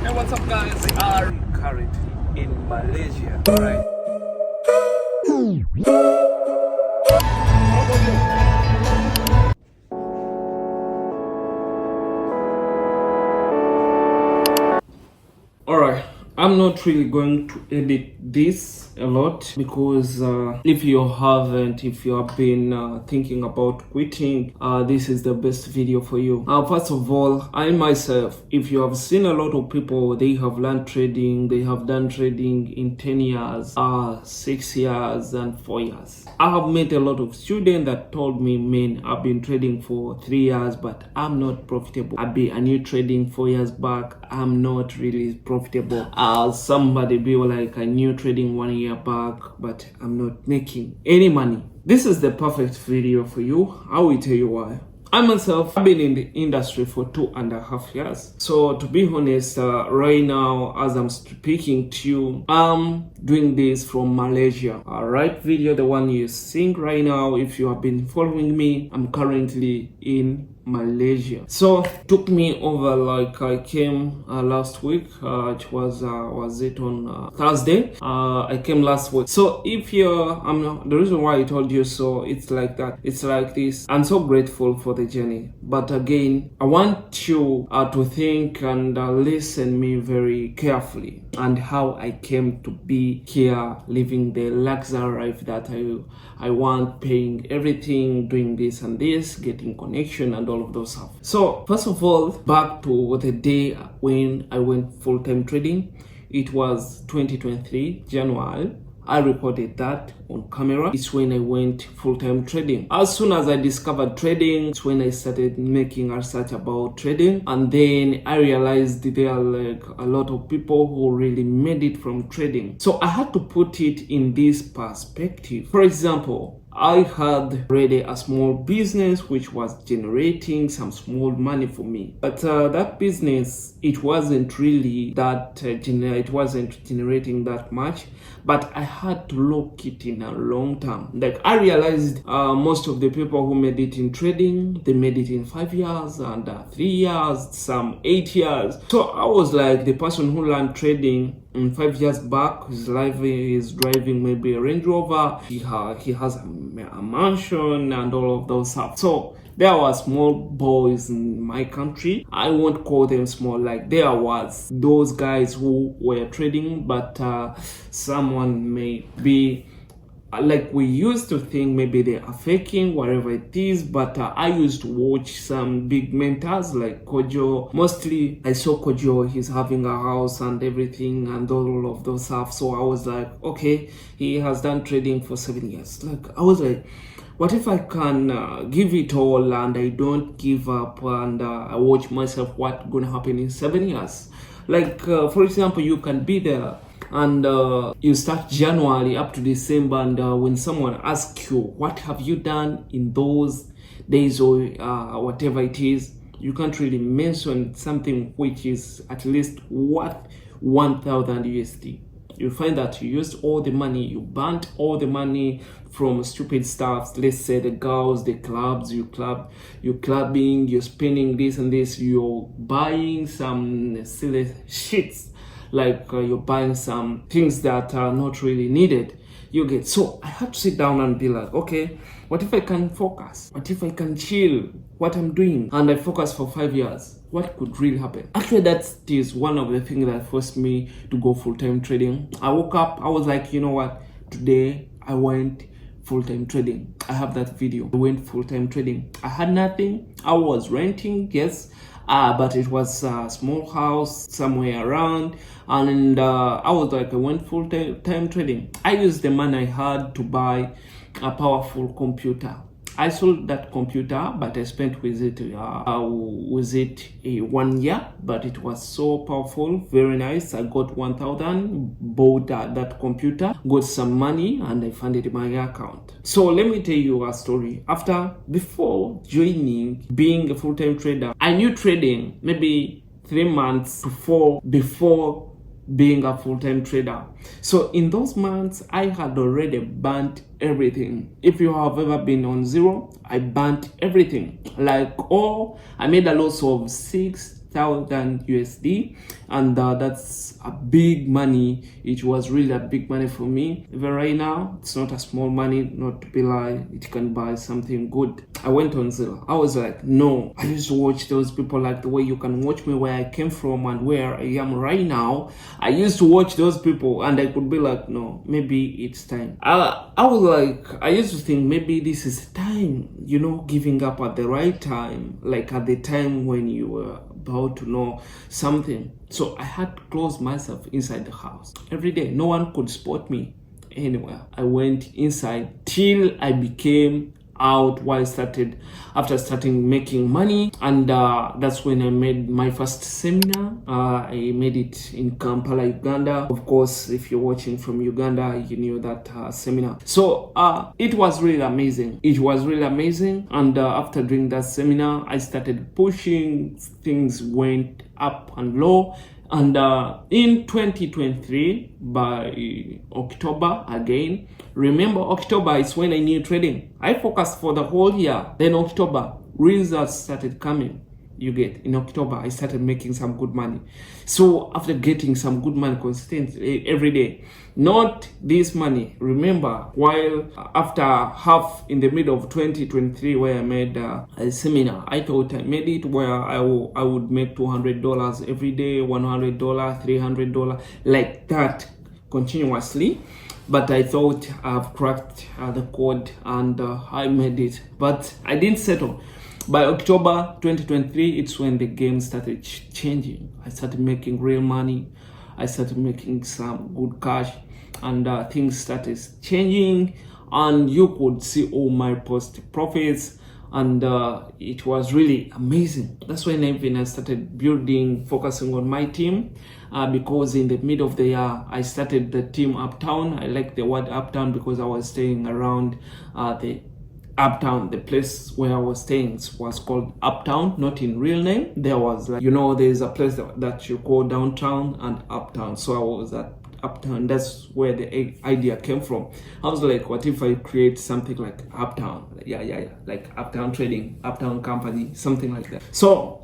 Hey, what's up, guys? We are currently in Malaysia. Alright. Alright, I'm not really going to edit this a lot because if you have been thinking about quitting, this is the best video for you. First of all, I myself, if you have seen a lot of people, they have learned trading, they have done trading in 10 years, 6 years and 4 years. I have met a lot of students that told me, man, I've been trading for 3 years, but I'm not profitable. I knew trading 4 years back, I'm not really profitable. Somebody be like, I knew trading 1 year back, but I'm not making any money. This is the perfect video for you. I will tell you why. I myself have been in the industry for 2.5 years. So to be honest, right now as I'm speaking to you, I'm doing this from Malaysia. Right video, the one you're seeing right now, if you have been following me, I'm currently in Malaysia. So took me over, like I came last week, it was it on Thursday. I came last week. So if you're the reason why I told you so, it's like that, it's like this. I'm so grateful for the journey, but again, I want you to think and listen me very carefully and how I came to be here living the luxury life that I want, paying everything, doing this and this, getting connection and all of those stuff. So first of all, back to the day when I went full-time trading. It was 2023 January. I recorded that on camera. It's when I went full-time trading. As soon as I discovered trading, it's when I started making research about trading, and then I realized there are like a lot of people who really made it from trading. So I had to put it in this perspective. For example, I had already a small business which was generating some small money for me, but that business, it wasn't really that it wasn't generating that much, but I had to look it in a long term. Like I realized most of the people who made it in trading, they made it in 5 years and 3 years, some 8 years. So I was like the person who learned trading 5 years back, is driving maybe a Range Rover, he has a mansion and all of those stuff. So there were small boys in my country. I won't call them small, like there was those guys who were trading, but someone may be like, we used to think maybe they are faking whatever it is, but I used to watch some big mentors like Kojo. Mostly I saw Kojo, he's having a house and everything and all of those stuff. So I was like, okay, he has done trading for 7 years. Like I was like, what if I can give it all and I don't give up, and I watch myself what's gonna happen in 7 years? Like for example, you can be there and you start January up to December, and when someone asks you what have you done in those days or whatever it is, you can't really mention something which is at least worth 1,000 USD. You find that you used all the money, you burnt all the money from stupid stuff. Let's say the girls, the clubs, you're clubbing, you're spending this and this, you're buying some silly shits, like you're buying some things that are not really needed. You get, so I had to sit down and be like, okay, what if I can focus? What if I can chill what I'm doing and I focus for 5 years? What could really happen? Actually, that is one of the things that forced me to go full-time trading. I woke up, I was like, you know what, today I went full-time trading. I have that video. I went full-time trading. I had nothing. I was renting, yes, but it was a small house somewhere around, and I was like, I went full-time trading. I used the money I had to buy a powerful computer. I sold that computer, but I spent with it 1 year, but it was so powerful, very nice. I got 1,000, bought that computer, got some money, and I funded my account. So let me tell you a story. Before joining, being a full-time trader, I knew trading maybe 3 months before being a full-time trader. So in those months, I had already burnt everything. If you have ever been on zero, I burnt everything. Like, I made a loss of 50,000 USD, and that's a big money. It was really a big money for me. Even right now, it's not a small money, not to be lie, it can buy something good. I went on Zillow. I was like, no, I used to watch those people like the way you can watch me where I came from and where I am right now. I used to watch those people and I could be like, no, maybe it's time. I was like, I used to think maybe this is time, you know, giving up at the right time, like at the time when you were about to know something. So I had to close myself inside the house every day. No one could spot me anywhere. I went inside till I became out after starting making money, and that's when I made my first seminar. I made it in Kampala, Uganda. Of course, if you're watching from Uganda, you knew that seminar. So it was really amazing. And after doing that seminar, I started pushing. Things went up and low. And in 2023, by October again, remember October is when I knew trading. I focused for the whole year. Then October, results started coming. You get, in October, I started making some good money. So after getting some good money consistently every day, not this money, remember, while after half in the middle of 2023 where I made a seminar, I thought I made it where I would make $200 every day, $100, $300, like that continuously. But I thought I've cracked the code and I made it, but I didn't settle. By October 2023, it's when the game started changing. I started making real money. I started making some good cash, and things started changing. And you could see all my post profits, and it was really amazing. That's when I started focusing on my team, because in the middle of the year, I started the team UpTown. I like the word UpTown because I was staying around the UpTown. The place where I was staying was called UpTown, not in real name. There was, like, you know, there's a place that you call downtown and UpTown. So I was at UpTown. That's where the idea came from. I was like, what if I create something like UpTown? Yeah, like UpTown Trading, UpTown Company, something like that. So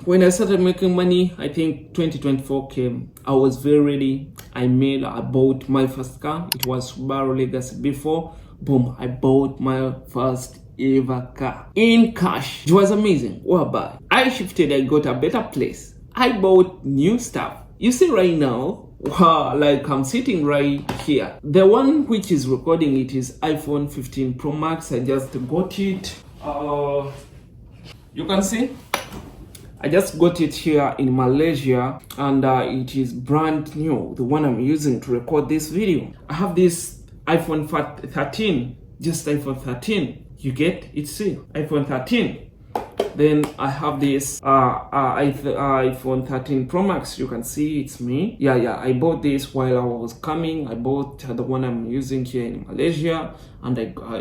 when I started making money, I think 2024 came. I was very ready. I bought my first car. It was Subaru Legacy before. Boom, I bought my first ever car in cash. It was amazing. What about? I shifted, I got a better place. I bought new stuff. You see right now, wow, like I'm sitting right here. The one which is recording it is iPhone 15 Pro Max. I just got it. You can see I just got it here in Malaysia, and it is brand new, the one I'm using to record this video. I have this iPhone 13, just iPhone 13. You get it, see, iPhone 13. Then I have this iPhone 13 Pro Max. You can see it's me. Yeah, I bought this while I was coming. I bought the one I'm using here in Malaysia, and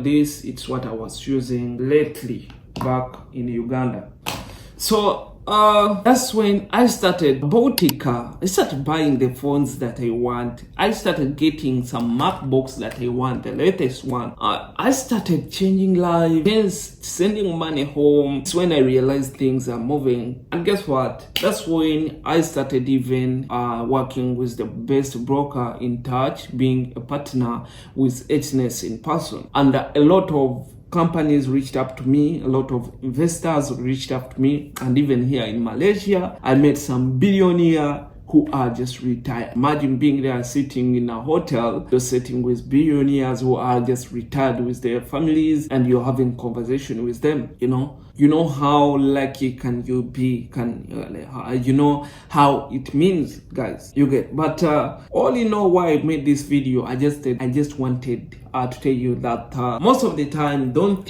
this, it's what I was using lately back in Uganda. So that's when I started bought a car. I started buying the phones that I want. I started getting some MacBooks that I want, the latest one. I started changing lives, sending money home. It's when I realized things are moving. And guess what? That's when I started even working with the best broker in touch, being a partner with Exness in person. And a lot of companies reached out to me, a lot of investors reached out to me, and even here in Malaysia, I met some billionaires who are just retired. Imagine being there sitting in a hotel, you're sitting with billionaires who are just retired with their families, and you're having conversation with them, you know how lucky can you be, you know how it means, guys, you get. But all in all, why I made this video, I just wanted to tell you that most of the time, don't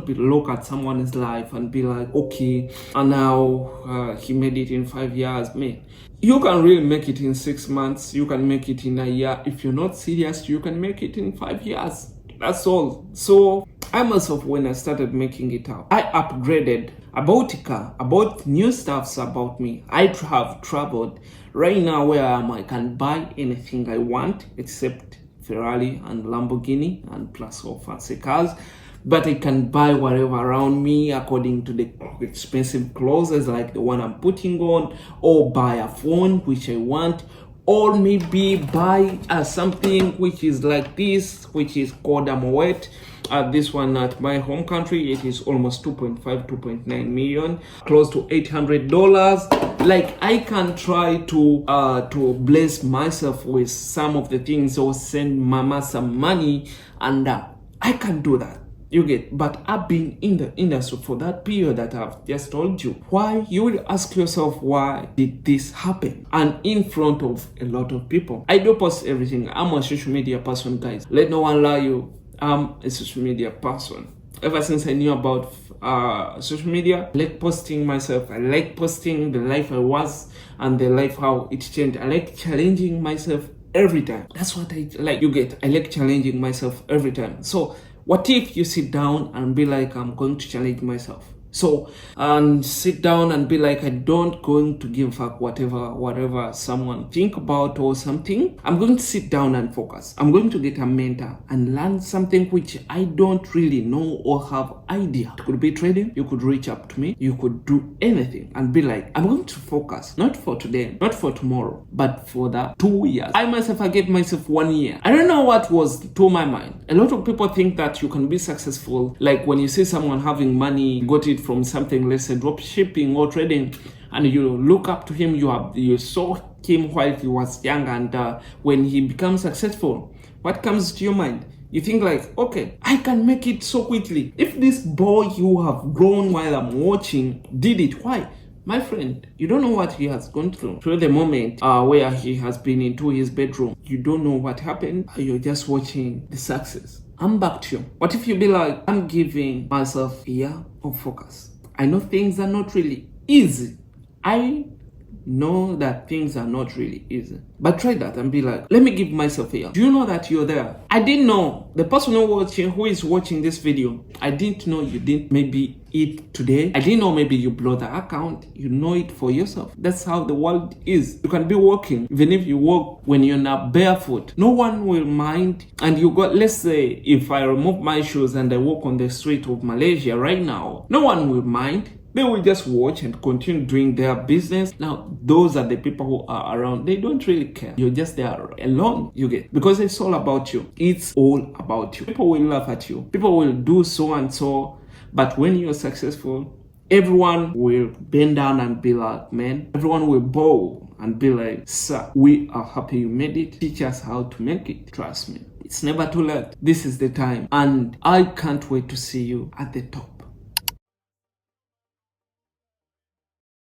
look at someone's life and be like, okay, and now he made it in 5 years. Man, you can really make it in 6 months. You can make it in a year. If you're not serious, you can make it in 5 years. That's all. So I myself, when I started making it up, I upgraded. I bought a car. I bought new stuffs about me. I have traveled. Right now where I am, I can buy anything I want except Ferrari and Lamborghini and plus all fancy cars. but I can buy whatever around me according to the expensive clothes like the one I'm putting on, or buy a phone which I want, or maybe buy something which is like this, which is called a moet. This one at my home country, it is almost 2.9 million, close to $800. Like, I can try to bless myself with some of the things, or send mama some money, and I can do that. You get, but I've been in the industry for that period that I've just told you. Why? You will ask yourself, why did this happen? And in front of a lot of people. I do post everything. I'm a social media person, guys. Let no one lie you. I'm a social media person. Ever since I knew about social media, I like posting myself. I like posting the life I was and the life how it changed. I like challenging myself every time. That's what I like. You get, I like challenging myself every time. So what if you sit down and be like, I'm going to challenge myself? So, and sit down and be like, I don't going to give a fuck whatever someone think about or something. I'm going to sit down and focus. I'm going to get a mentor and learn something which I don't really know or have idea. It could be trading. You could reach up to me. You could do anything and be like, I'm going to focus, not for today, not for tomorrow, but for the 2 years. I myself, I gave myself 1 year. I don't know what was to my mind. A lot of people think that you can be successful. Like when you see someone having money, got it from something, let's say drop shipping or trading, and you look up to him, you saw him while he was young, and when he becomes successful, what comes to your mind? You think like, okay, I can make it so quickly. If this boy you have grown while I'm watching did it, why? My friend, you don't know what he has gone through. Through the moment where he has been into his bedroom, you don't know what happened. You're just watching the success. I'm back to you. What if you be like, I'm giving myself a year of focus. I know things are not really easy. I know that things are not really easy. But try that and be like, let me give myself a year. Do you know that you're there? I didn't know. The person who is watching this video, I didn't know you didn't maybe eat today. I didn't know maybe you blow the account. You know it for yourself. That's how the world is. You can be walking. Even if you walk when you're not barefoot, no one will mind. And you got, let's say, if I remove my shoes and I walk on the street of Malaysia right now, no one will mind. They will just watch and continue doing their business. Now, those are the people who are around. They don't really care. You're just there alone, you get. Because it's all about you. It's all about you. People will laugh at you. People will do so and so. But when you're successful, everyone will bend down and be like, man. Everyone will bow and be like, sir, we are happy you made it. Teach us how to make it. Trust me. It's never too late. This is the time. And I can't wait to see you at the top.